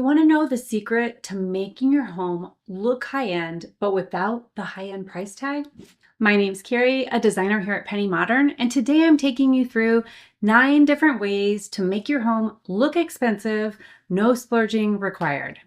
want to know the secret to making your home look high-end, but without the high-end price tag? My name's Carrie, a designer here at Penny Modern, and today I'm taking you through 9 different ways to make your home look expensive, no splurging required.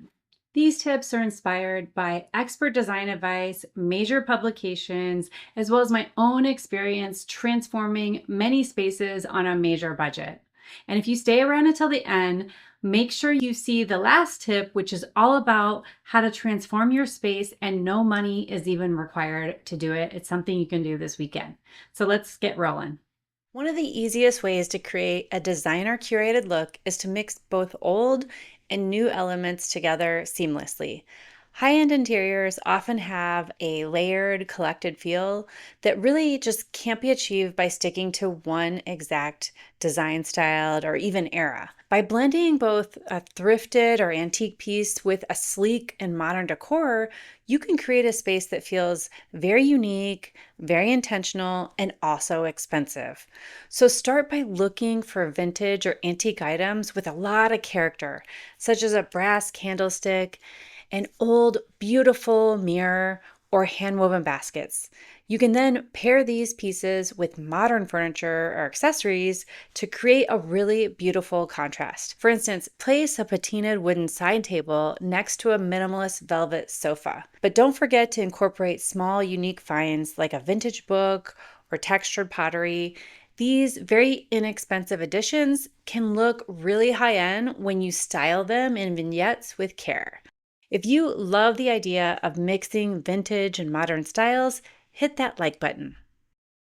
These tips are inspired by expert design advice, major publications, as well as my own experience transforming many spaces on a major budget. And if you stay around until the end, make sure you see the last tip, which is all about how to transform your space and no money is even required to do it. It's something you can do this weekend. So let's get rolling. One of the easiest ways to create a designer curated look is to mix both old and new elements together seamlessly. High-end interiors often have a layered, collected feel that really just can't be achieved by sticking to one exact design style or even era. By blending both a thrifted or antique piece with a sleek and modern decor, you can create a space that feels very unique, very intentional, and also expensive. So start by looking for vintage or antique items with a lot of character, such as a brass candlestick, an old, beautiful mirror, or hand-woven baskets. You can then pair these pieces with modern furniture or accessories to create a really beautiful contrast. For instance, place a patinaed wooden side table next to a minimalist velvet sofa. But don't forget to incorporate small, unique finds like a vintage book or textured pottery. These very inexpensive additions can look really high-end when you style them in vignettes with care. If you love the idea of mixing vintage and modern styles, hit that like button.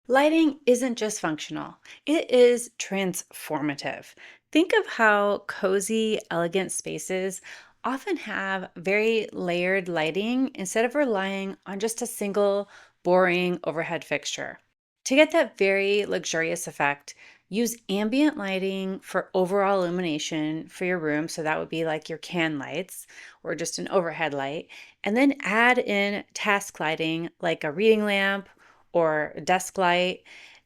Lighting isn't just functional, it is transformative. Think of how cozy, elegant spaces often have very layered lighting instead of relying on just a single boring overhead fixture. To get that very luxurious effect, use ambient lighting for overall illumination for your room. So that would be like your can lights or just an overhead light. And then add in task lighting like a reading lamp or a desk light.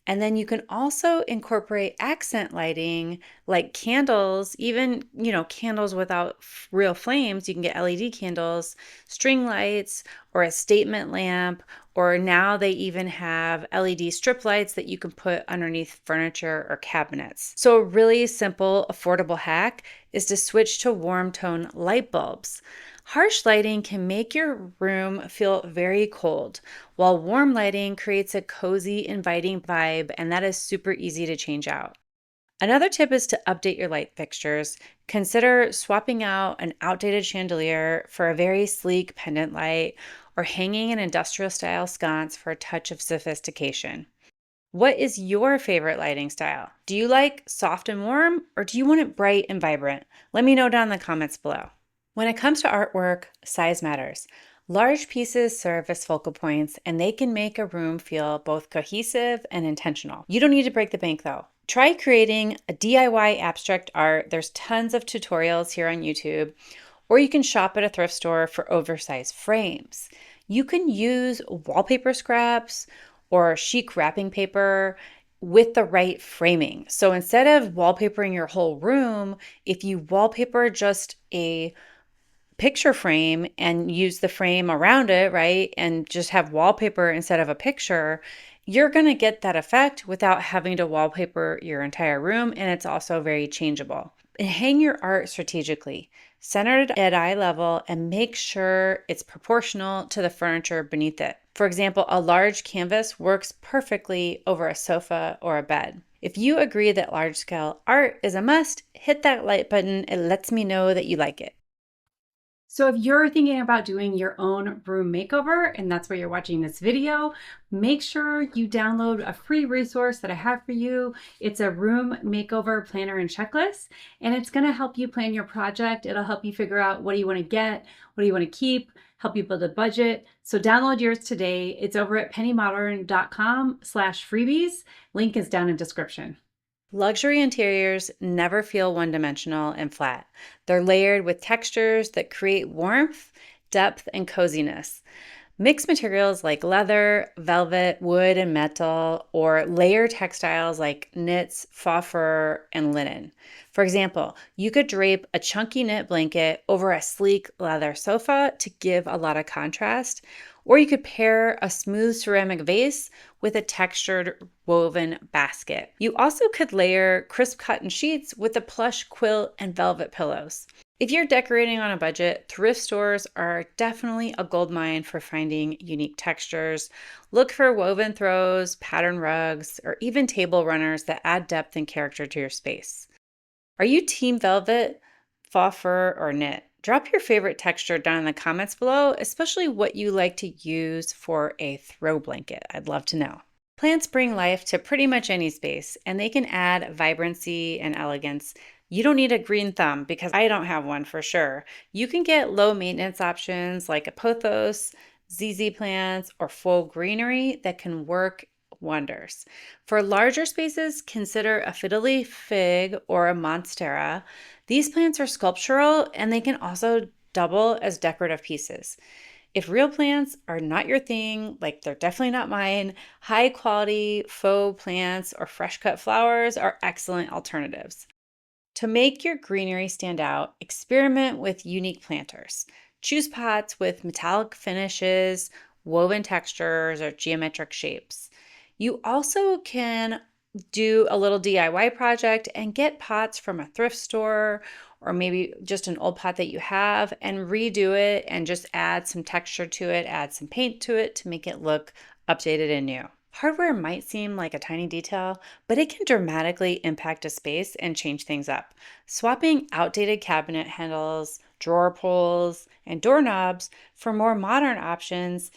And then you can also incorporate accent lighting like candles, even, candles without real flames. You can get LED candles, string lights, or a statement lamp, or now they even have LED strip lights that you can put underneath furniture or cabinets. So a really simple, affordable hack is to switch to warm tone light bulbs. Harsh lighting can make your room feel very cold, while warm lighting creates a cozy, inviting vibe, and that is super easy to change out. Another tip is to update your light fixtures. Consider swapping out an outdated chandelier for a very sleek pendant light or hanging an industrial style sconce for a touch of sophistication. What is your favorite lighting style? Do you like soft and warm or do you want it bright and vibrant? Let me know down in the comments below. When it comes to artwork, size matters. Large pieces serve as focal points and they can make a room feel both cohesive and intentional. You don't need to break the bank though. Try creating a DIY abstract art. There's tons of tutorials here on YouTube, or you can shop at a thrift store for oversized frames. You can use wallpaper scraps or chic wrapping paper with the right framing. So instead of wallpapering your whole room, if you wallpaper just a picture frame and use the frame around it, right? And just have wallpaper instead of a picture, you're going to get that effect without having to wallpaper your entire room. And it's also very changeable. And hang your art strategically, centered at eye level, and make sure it's proportional to the furniture beneath it. For example, a large canvas works perfectly over a sofa or a bed. If you agree that large scale art is a must, hit that like button. It lets me know that you like it. So if you're thinking about doing your own room makeover, and that's why you're watching this video, make sure you download a free resource that I have for you. It's a room makeover planner and checklist, and it's gonna help you plan your project. It'll help you figure out what do you wanna get, what do you wanna keep, help you build a budget. So download yours today. It's over at pennymodern.com/freebies. Link is down in description. Luxury interiors never feel one-dimensional and flat. They're layered with textures that create warmth, depth, and coziness. Mix materials like leather, velvet, wood, and metal, or layer textiles like knits, faux fur, and linen. For example, you could drape a chunky knit blanket over a sleek leather sofa to give a lot of contrast, or you could pair a smooth ceramic vase with a textured woven basket. You also could layer crisp cotton sheets with a plush quilt and velvet pillows. If you're decorating on a budget, thrift stores are definitely a goldmine for finding unique textures. Look for woven throws, pattern rugs, or even table runners that add depth and character to your space. Are you team velvet, faux fur, or knit? Drop your favorite texture down in the comments below, especially what you like to use for a throw blanket. I'd love to know. Plants bring life to pretty much any space, and they can add vibrancy and elegance. You don't need a green thumb because I don't have one for sure. You can get low maintenance options like a pothos, ZZ plants, or faux greenery that can work wonders. For larger spaces, consider a fiddly fig or a monstera. These plants are sculptural and they can also double as decorative pieces. If real plants are not your thing, like they're definitely not mine, high quality faux plants or fresh cut flowers are excellent alternatives. To make your greenery stand out, experiment with unique planters. Choose pots with metallic finishes, woven textures, or geometric shapes. You also can do a little DIY project and get pots from a thrift store or maybe just an old pot that you have and redo it and just add some texture to it, add some paint to it to make it look updated and new. Hardware might seem like a tiny detail, but it can dramatically impact a space and change things up. Swapping outdated cabinet handles, drawer pulls, and doorknobs for more modern options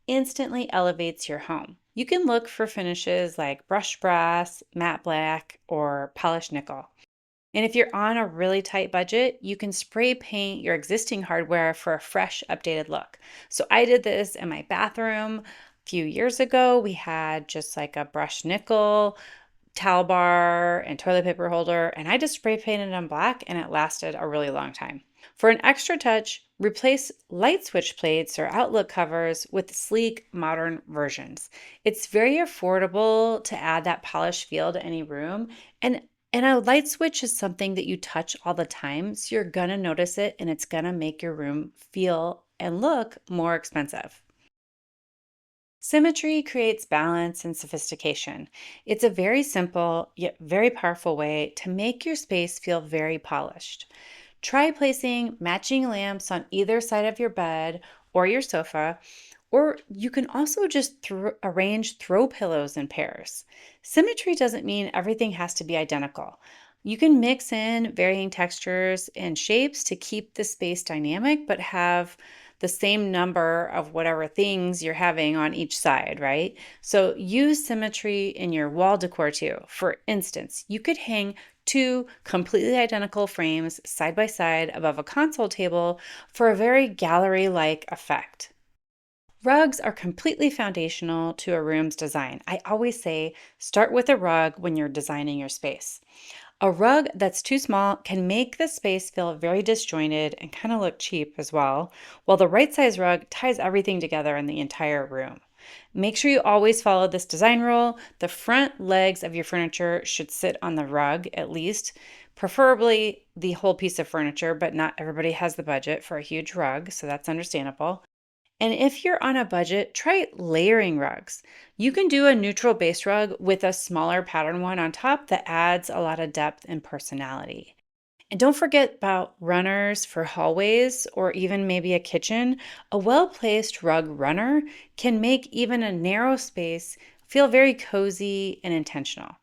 instantly elevates your home. You can look for finishes like brushed brass, matte black, or polished nickel. And if you're on a really tight budget, you can spray paint your existing hardware for a fresh, updated look. So I did this in my bathroom a few years ago. We had just like a brushed nickel, towel bar, and toilet paper holder, and I just spray painted them black and it lasted a really long time. For an extra touch, replace light switch plates or outlet covers with sleek, modern versions. It's very affordable to add that polished feel to any room, and a light switch is something that you touch all the time, so you're gonna notice it and it's gonna make your room feel and look more expensive. Symmetry creates balance and sophistication. It's a very simple yet very powerful way to make your space feel very polished. Try placing matching lamps on either side of your bed or your sofa, or you can also just arrange throw pillows in pairs. Symmetry doesn't mean everything has to be identical. You can mix in varying textures and shapes to keep the space dynamic, but have the same number of whatever things you're having on each side, right? So use symmetry in your wall decor too. For instance, you could hang two completely identical frames side by side above a console table for a very gallery-like effect. Rugs are completely foundational to a room's design. I always say start with a rug when you're designing your space. A rug that's too small can make the space feel very disjointed and kind of look cheap as well, while the right size rug ties everything together in the entire room. Make sure you always follow this design rule. The front legs of your furniture should sit on the rug at least, preferably the whole piece of furniture, but not everybody has the budget for a huge rug, so that's understandable. And if you're on a budget, try layering rugs. You can do a neutral base rug with a smaller pattern one on top that adds a lot of depth and personality. And don't forget about runners for hallways or even maybe a kitchen. A well-placed rug runner can make even a narrow space feel very cozy and intentional.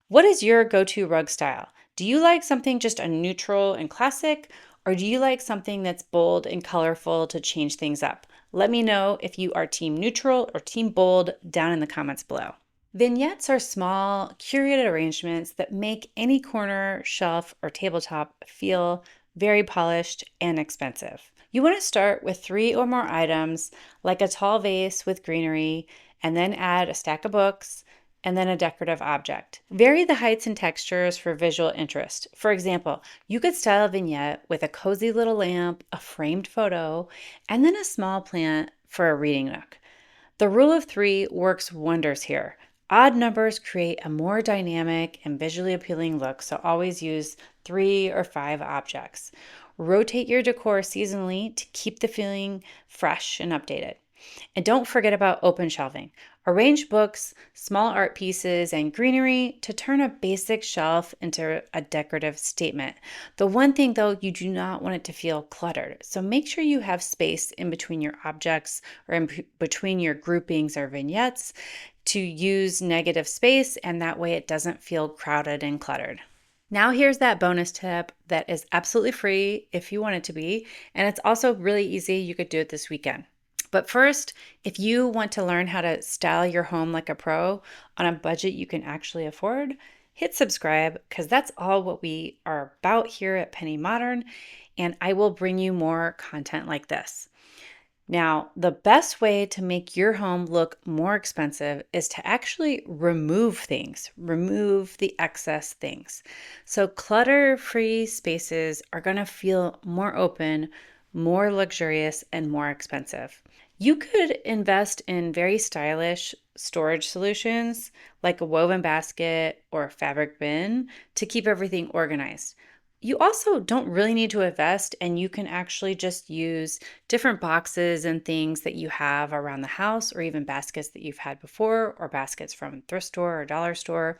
What is your go-to rug style? Do you like something just a neutral and classic, or do you like something that's bold and colorful to change things up? Let me know if you are team neutral or team bold down in the comments below. Vignettes are small, curated arrangements that make any corner, shelf, or tabletop feel very polished and expensive. You want to start with 3 or more items, like a tall vase with greenery, and then add a stack of books, and then a decorative object. Vary the heights and textures for visual interest. For example, you could style a vignette with a cozy little lamp, a framed photo, and then a small plant for a reading nook. The rule of three works wonders here. Odd numbers create a more dynamic and visually appealing look, so always use 3 or 5 objects. Rotate your decor seasonally to keep the feeling fresh and updated. And don't forget about open shelving. Arrange books, small art pieces, and greenery to turn a basic shelf into a decorative statement. The one thing though, you do not want it to feel cluttered. So make sure you have space in between your objects or in between your groupings or vignettes to use negative space, and that way it doesn't feel crowded and cluttered. Now here's that bonus tip that is absolutely free if you want it to be, and it's also really easy. You could do it this weekend. But first, if you want to learn how to style your home like a pro on a budget you can actually afford, hit subscribe because that's all what we are about here at Penny Modern, and I will bring you more content like this. Now, the best way to make your home look more expensive is to actually remove things, remove the excess things. So clutter-free spaces are going to feel more open, more luxurious, and more expensive. You could invest in very stylish storage solutions like a woven basket or a fabric bin to keep everything organized. You also don't really need to invest, and you can actually just use different boxes and things that you have around the house, or even baskets that you've had before, or baskets from thrift store or dollar store,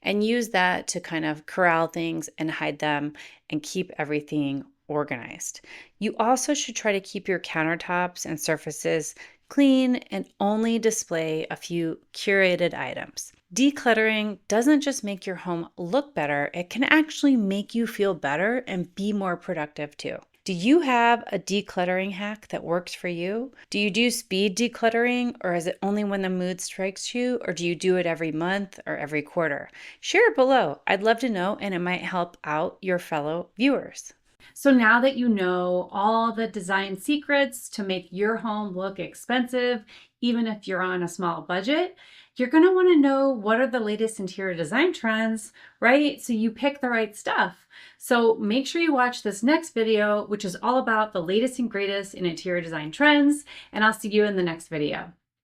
and use that to kind of corral things and hide them and keep everything organized. You also should try to keep your countertops and surfaces clean and only display a few curated items. Decluttering doesn't just make your home look better, it can actually make you feel better and be more productive too. Do you have a decluttering hack that works for you? Do you do speed decluttering, or is it only when the mood strikes you, or do you do it every month or every quarter? Share it below. I'd love to know, and it might help out your fellow viewers. So now that you know all the design secrets to make your home look expensive, even if you're on a small budget, you're going to want to know what are the latest interior design trends, right? So you pick the right stuff. So make sure you watch this next video, which is all about the latest and greatest in interior design trends, and I'll see you in the next video.